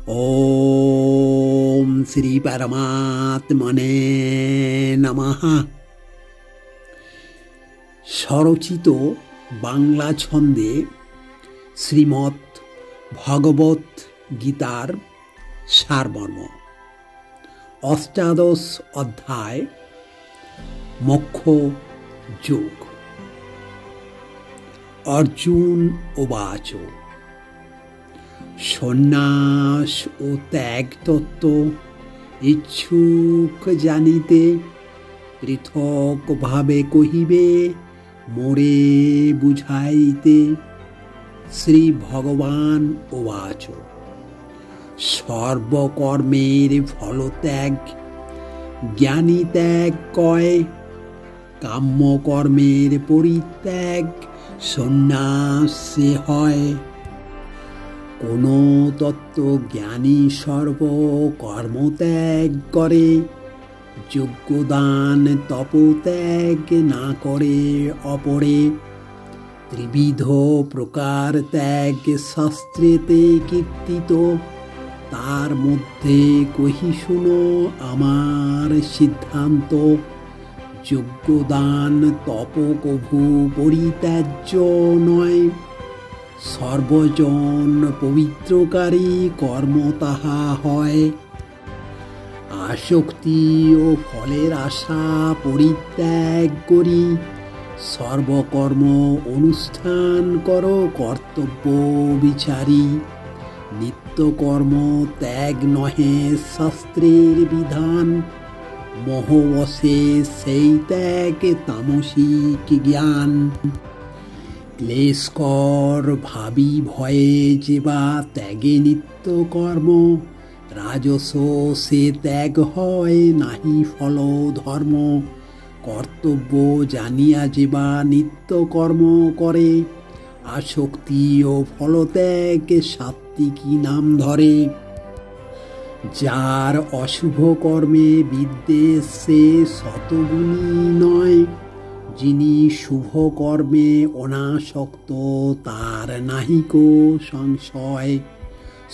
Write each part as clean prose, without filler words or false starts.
ওম শ্রী পরমাত্মনে নমঃ। স্বরচিত বাংলা ছন্দে শ্রীমৎ ভগবত গীতার সারমর্ম। অষ্টাদশ অধ্যায় মোক্ষ যোগ। অর্জুন উবাচ সন্ন্যাস ও ত্যাগ তত্ত্ব ইচ্ছুক জানিতে, পৃথক ভাবে কহিবে মোরে বুঝাইতে। শ্রী ভগবান উবাচ সর্বকর্মের ফলত্যাগ জ্ঞানী ত্যাগ কয়, কাম্যকর্মের পরিত্যাগ সন্ন্যাসে হয়। কোন তত্ত্ব জ্ঞানী সর্বকর্মত্যাগ করে, যজ্ঞদান তপত্যাগ না করে অপরে। ত্রিবিধ প্রকার ত্যাগ শাস্ত্রেতে কীর্তিত, তার মধ্যে কহি শুনো আমার সিদ্ধান্ত। যজ্ঞদান তপ কভু পরিত্যাজ্য নয়, সর্বজন পবিত্রকারী কর্ম তাহা হয়। আসক্তি ও ফলের আশা পরিত্যাগ করি, সর্বকর্ম অনুষ্ঠান করো কর্তব্য বিচারি। নিত্যকর্ম ত্যাগ নহে শাস্ত্রের বিধান, মোহবশে সেই ত্যাগ তামসিক জ্ঞান। ক্লেশকর ভাবি ভয়ে যেবা ত্যাগে নিত্য কর্ম, রাজস সে ত্যাগ হয় নাহি ফল ধর্ম। কর্তব্য জানিয়া যেবা নিত্য কর্ম করে, আসক্তি ও ফলত্যাগ সাত্ত্বিকী নাম ধরে। যার অশুভ কর্মে বিদ্বেষ সে শতগুণী নয়, যিনি শুভ কর্মে অনাসক্ত তার নাহিক সংশয়।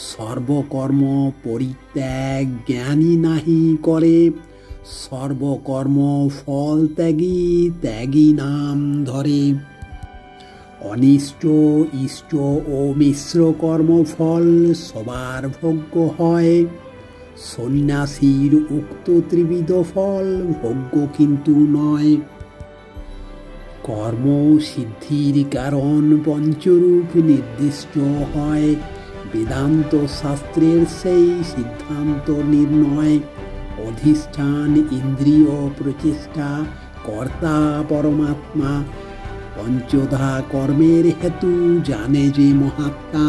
সর্বকর্ম পরিত্যাগ জ্ঞানী নাহি করে, সর্বকর্ম ফল ত্যাগী ত্যাগী নাম ধরে। অনিষ্ট ইষ্ট ও মিশ্র কর্মফল সবার ভোগ্য হয়, সন্ন্যাসীর উক্ত ত্রিবিধ ফল ভোগ্য কিন্তু নয়। কর্ম সিদ্ধির কারণ পঞ্চরূপ নির্দিষ্ট হয়, বেদান্ত শাস্ত্রের সেই সিদ্ধান্ত নির্ণয়। অধিষ্ঠান ইন্দ্রিয় প্রচেষ্টা কর্তা পরমাত্মা, পঞ্চধা কর্মের হেতু জানে যে মহাত্মা।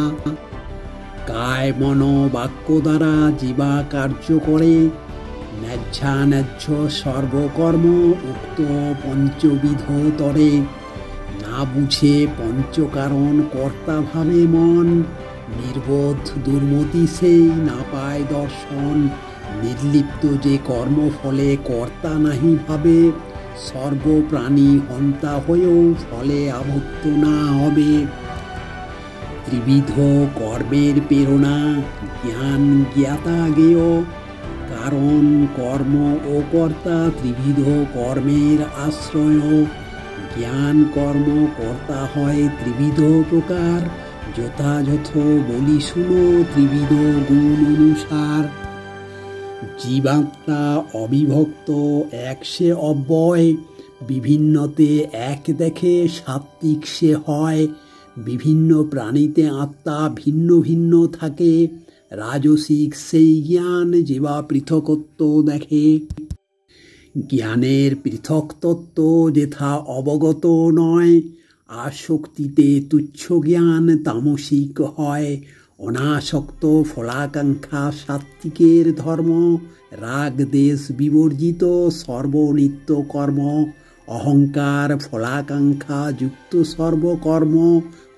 কায় মন বাক্য দ্বারা জীবা কার্য করে, ন্যায্যান্যায্য সর্বকর্ম উক্ত পঞ্চবিধ তরে। না বুঝে পঞ্চকারণ কর্তা ভাবে মন, নির্বোধ দুর্মতি সেই না পায় দর্শন। নির্লিপ্ত যে কর্মফলে কর্তা নাহি ভাবে, সর্বপ্রাণী হন্তা হয়েও ফলে আবদ্ধ না হবে। ত্রিবিধ কর্মের প্রেরণা জ্ঞান জ্ঞাতা জ্ঞেয়, কারণ কর্ম ও কর্তা ত্রিবিধ কর্মের আশ্রয়। জ্ঞান কর্ম কর্তা হয় ত্রিবিধ প্রকার, যথাযথ বলি শুনো ত্রিবিধ গুণ অনুসার। জীবাত্মা অবিভক্ত এক সে অব্যয়, বিভিন্নতে এক দেখে সাত্ত্বিক সে হয়। বিভিন্ন প্রাণীতে আত্মা ভিন্ন ভিন্ন থাকে, রাজসিক সেই জ্ঞান যেবা পৃথকত্ব দেখে। জ্ঞানের পৃথক তত্ত্ব যেথা অবগত নয়, আসক্তিতে তুচ্ছ জ্ঞান তামসিক হয়। অনাসক্ত ফলাকাঙ্ক্ষা সাত্ত্বিকের ধর্ম, রাগ দেশ বিবর্জিত সর্বনিত্য কর্ম। অহংকার ফলাকাঙ্ক্ষা যুক্ত সর্বকর্ম,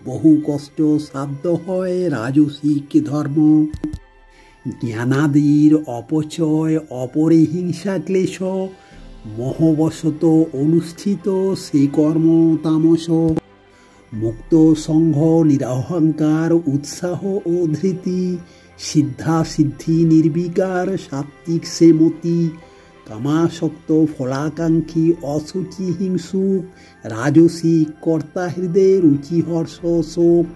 বহু কষ্ট সাধ্য হয় রাজসিক ধর্ম। জ্ঞানাদির অপচয় অপরিহিংসা ক্লেশ, মোহবশত অনুষ্ঠিত সে কর্ম তামস। মুক্ত সংঘ নিরহংকার উৎসাহ ও ধৃতি সিদ্ধা সিদ্ধি নির্বিকার সাত্ত্বিক সে মতি, কামাসক্ত ফলাকাঙ্ক্ষী অসুচি হিংসুক, রাজসিক কর্তা হৃদয়ে রুচি হর্ষ শোক,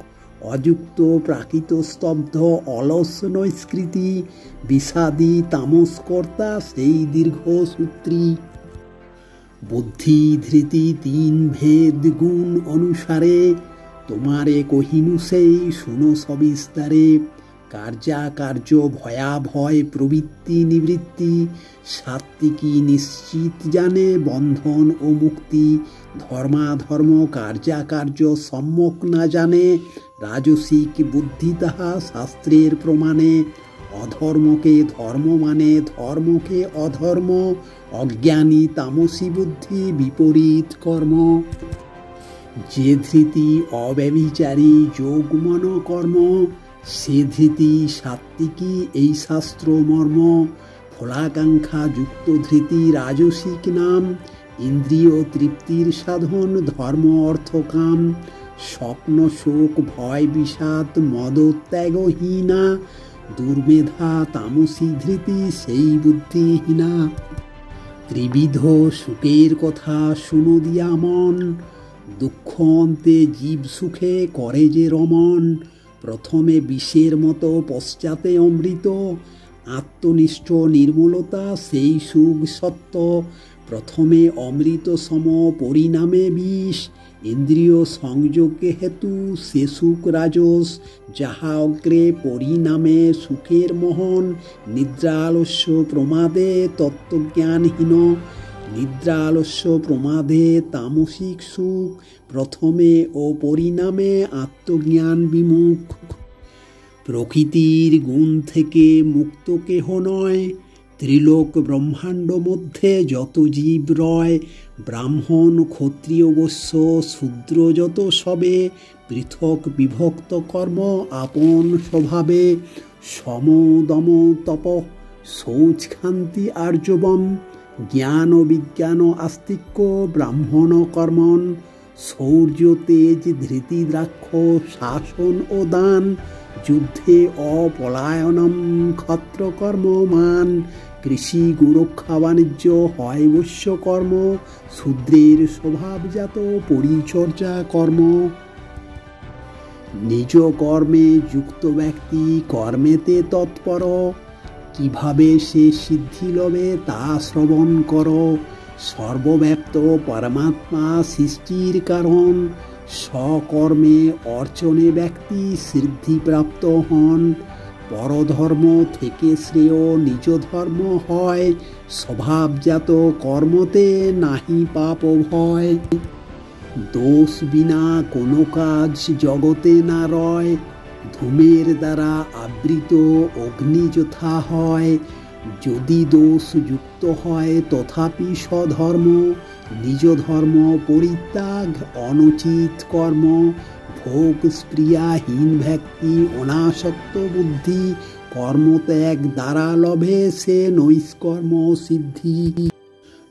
অযুক্ত প্রাকৃত স্তব্ধ অলস নৈষ্কৃতি, বিষাদী তামসকর্তা সেই দীর্ঘ সূত্রী। বুদ্ধি ধৃতি তিন ভেদ গুণ অনুসারে, তোমারে কহিনু সেই শুনো সবিস্তারে। কার্যাকার্য ভয়াভয় প্রবৃত্তি নিবৃত্তি, সাত্ত্বিকী নিশ্চিত জানে বন্ধন ও মুক্তি। ধর্মাধর্ম কার্যাকার্য সম্যক না জানে, রাজসিক বুদ্ধি তাহা শাস্ত্রের প্রমাণে। অধর্মকে ধর্ম মানে ধর্মকে অধর্ম, অজ্ঞানী তামসী বুদ্ধি বিপরীত কর্ম। যে ধৃতি অব্যভিচারী যোগমন কর্ম, সে ধৃতি সাত্ত্বিকী এই শাস্ত্র মর্ম। ফলাকাঙ্ক্ষা যুক্ত ধৃতি রাজসিক নাম, ইন্দ্রিয় তৃপ্তির সাধন ধর্ম অর্থ কাম। স্বপ্ন শোক ভয় বিষাদ মদত্যাগহীনা, দুর্মেধা তামসী ধৃতি সেই বুদ্ধিহীনা। ত্রিবিধ সুখের কথা শুনো দিয়া মন, দুঃখ অন্তে জীব সুখে করে যে রমণ। প্রথমে বিষের মতো পশ্চাতে অমৃত, আত্মনিষ্ঠ নির্মলতা সেই সুখ সত্য। প্রথমে অমৃত সম পরিণামে বিষ, ইন্দ্রিয় সংযোগে হেতু সে সুখ রাজস। যাহা অগ্রে পরিণামে সুখের মোহন, নিদ্রা আলস্য প্রমাদে তত্ত্বজ্ঞানহীন। নিদ্রা আলস্য প্রমাদে তামসিক সুখ, প্রথমে ও পরিণামে আত্মজ্ঞান বিমুখ। প্রকৃতির গুণ থেকে মুক্ত কেহ নয়, ত্রিলোক ব্রহ্মাণ্ড মধ্যে যত জীব রয়। ব্রাহ্মণ ক্ষত্রিয় বৈশ্য শূদ্র যত সবে, পৃথক বিভক্ত কর্ম আপন স্বভাবে। সম দম তপ শৌচ ক্ষান্তি আর্যবম, জ্ঞান বিজ্ঞান আস্তিক্য ব্রাহ্মণ কর্মণ। শৌর্য তেজ ধৃতি দ্রাক্ষ শাসন ও দান, যুদ্ধে অপলায়নম ক্ষত্রকর্ম মান। কৃষি গোরক্ষা বাণিজ্য হয় বৈশ্যকর্ম, শূদ্রের স্বভাবজাত পরিচর্যা কর্ম। নিজ কর্মে যুক্ত ব্যক্তি কর্মেতে তৎপর, কিভাবে সে সিদ্ধি লবে তা শ্রবণ কর। সর্বব্যাপ্ত পরমাত্মা সৃষ্টির কারণ, স্বকর্মে অর্চনে ব্যক্তি সিদ্ধিপ্রাপ্ত হন। পরধর্ম থেকে শ্রেয় নিজ ধর্ম হয়, স্বভাবজাত কর্মতে নাহি পাপ ভয়। দোষ বিনা কোনো কাজ জগতে না রয়, ধূমের দ্বারা আবৃত অগ্নি যথা হয়। যদি দোষ যুক্ত হয় তথাপি স্বধর্ম, নিজ ধর্ম পরিত্যাগ অনুচিত কর্ম। ভোগ স্প্রিয়াহীন ব্যক্তি অনাসক্ত বুদ্ধি, কর্মত্যাগ দ্বারা লভে সে নৈষ্কর্ম সিদ্ধি।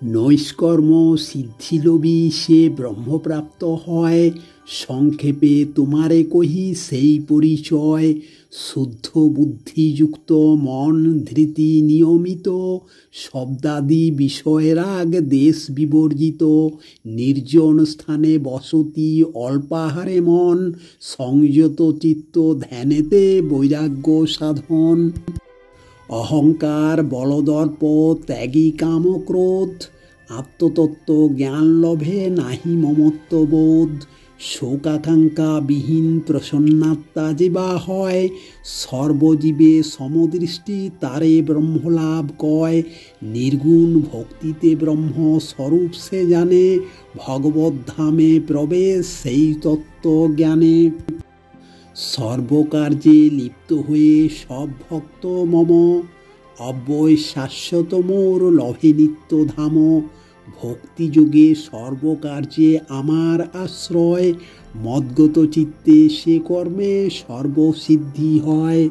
নৈষ্কর্ম সিদ্ধিলোভী সে ব্রহ্মপ্রাপ্ত হয়, সংক্ষেপে তোমারে কহি সেই পরিচয়। শুদ্ধ বুদ্ধিযুক্ত মন ধৃতি নিয়মিত, শব্দাদি বিষয়রাগ দেশ বিবর্জিত। নির্জন স্থানে বসতি অল্পাহারে মন, সংযত চিত্ত ধ্যানেতে বৈরাগ্য সাধন। অহংকার বলদর্প ত্যাগী কাম ক্রোধ, আত্মতত্ত্ব জ্ঞান লভে নাহি মমত্ববোধ। শোকাকাঙ্ক্ষা বিহীন প্রসন্নাত্মা যে বা হয়, সর্বজীবে সমদৃষ্টি তারে ব্রহ্মলাভ কয়। নির্গুণ ভক্তিতে ব্রহ্ম স্বরূপ সে জানে, ভগবত ধামে প্রবেশ সেই তত্ত্ব জ্ঞানে। সর্বকার্যে লিপ্ত হয়ে সব ভক্ত মম, অব্যয় শাশ্বত মোর লভে নিত্য ধাম। ভক্তিযোগে সর্বকার্যে আমার আশ্রয়, মদ্গত চিত্তে সে কর্মে সর্বসিদ্ধি হয়।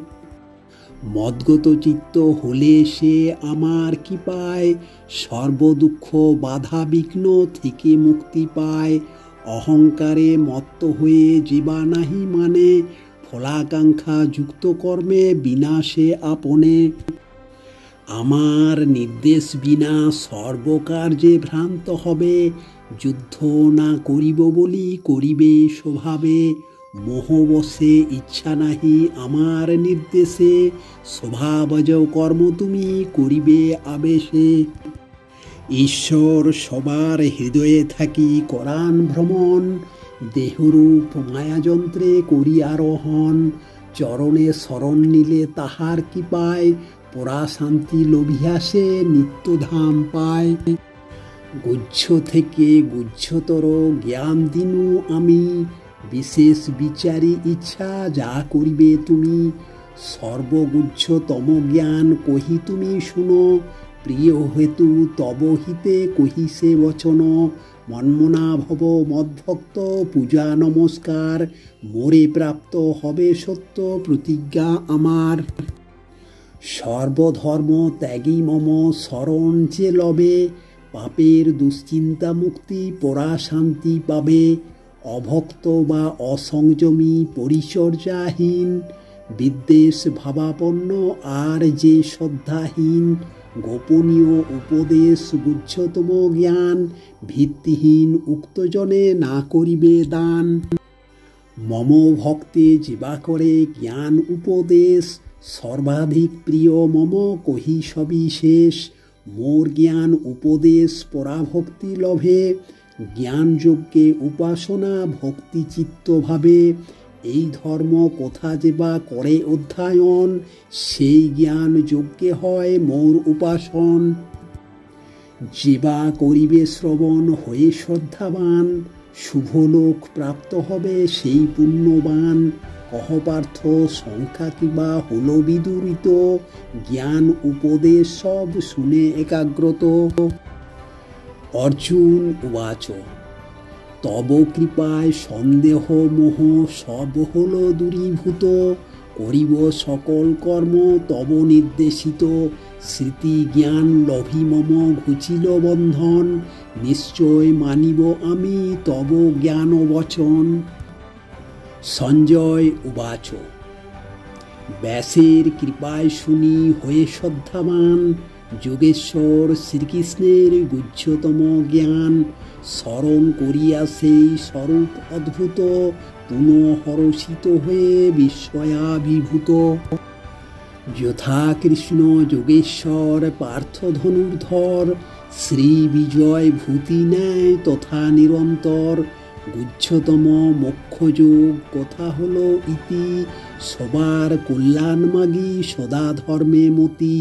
মদ্গত চিত্ত হলে সে আমার কি পায়, সর্বদুঃখ বাধা বিঘ্ন থেকে মুক্তি পায়। অহংকারে মত্ত হয়ে জীবা নাহি মানে, ফলাকাঙ্ক্ষা যুক্ত কর্মে বিনাশে আপনে। আমার নির্দেশ বিনা সর্বকার্যে ভ্রান্ত হবে, যুদ্ধ না করিব বলি করিবে স্বভাবে। মোহবশে ইচ্ছা নাহি আমার নির্দেশে, স্বভাবজ কর্ম তুমি করিবে আবেশে। ঈশ্বর সবার হৃদয়ে থাকি করান ভ্রমণ, দেহরূপ মায়াযন্ত্রে করি আরোহণ। চরণে শরণ নিলে তাহার কৃপায়, পরাশান্তি লভিয়াসে নিত্যধাম পায়। গুহ্য থেকে গুহ্যতর জ্ঞান দিনু আমি, বিশেষ বিচারী ইচ্ছা যা করিবে তুমি। সর্বগুহ্যতম জ্ঞান কহি তুমি শুনো, প্রিয় হেতু তব হিতে কহি সে বচন। মন্মনা ভব মদ্ভক্ত পূজা নমস্কার, মোরে প্রাপ্ত হবে সত্য প্রতিজ্ঞা আমার। সর্বধর্ম ত্যাগী মম শরণ যে লবে, পাপের দুশ্চিন্তা মুক্তি পরাশান্তি পাবে। অভক্ত বা অসংযমী পরিচর্যাহীন, বিদ্বেষ ভাবাপন্ন আর যে শ্রদ্ধাহীন। গোপনীয় উপদেশ গুহ্যতম জ্ঞান, ভিত্তিহীন উক্তজনে না করিবে দান। মম ভক্তে যেবা করে জ্ঞান উপদেশ, সর্বাধিক প্রিয় মম কহি সবিশেষ। মোর জ্ঞান উপদেশ পরাভক্তি লভে, জ্ঞানযজ্ঞে উপাসনা ভক্তি চিত্তভাবে। এই ধর্ম কথা যেবা করে অধ্যায়ন, সেই জ্ঞান যজ্ঞে হয় মোর উপাসন। যেবা করিবে শ্রবণ হয়ে শ্রদ্ধাবান, শুভলোক প্রাপ্ত হবে সেই পুণ্যবান। কহ পার্থ সংখ্যা কিবা হল বিদুরিত, জ্ঞান উপদেশ সব শুনে একাগ্রত। অর্জুন উবাচ তব কৃপায় সন্দেহ মোহ সব হল দূরীভূত, করিব সকল কর্ম তব নির্দেশিত। স্মৃতি জ্ঞান লভি মম ঘুচিল বন্ধন, নিশ্চয় মানিব আমি তব জ্ঞান বচন। সঞ্জয় উবাচ ব্যাসের কৃপায় শুনি হয়ে শ্রদ্ধাবান, যোগেশ্বর শ্রীকৃষ্ণের গুহ্যতম জ্ঞান। স্মরণ করিয়া সেই স্বরূপ অদ্ভুত, পুনঃ হরষিত হয়ে বিস্ময়াভিভূত। যথা কৃষ্ণ যোগেশ্বর পার্থ ধনুর্ধর, শ্রী বিজয় ভূতি নেয় তথা নিরন্তর। গুহ্যতম মোক্ষযোগ কথা হল ইতি, সবার কল্যাণ মাগি সদা ধর্মে মতি।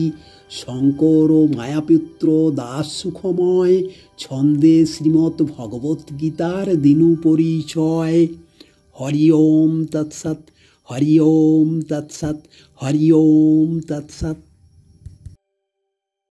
শঙ্কর ও মায়াপুত্র দাস সুখময়, ছন্দে শ্রীমদ্ ভগবত গীতার দিনু পরিচয়। হরি ওম তৎসৎ, হরি ওম তৎসৎ, হরি ওম তৎসৎ।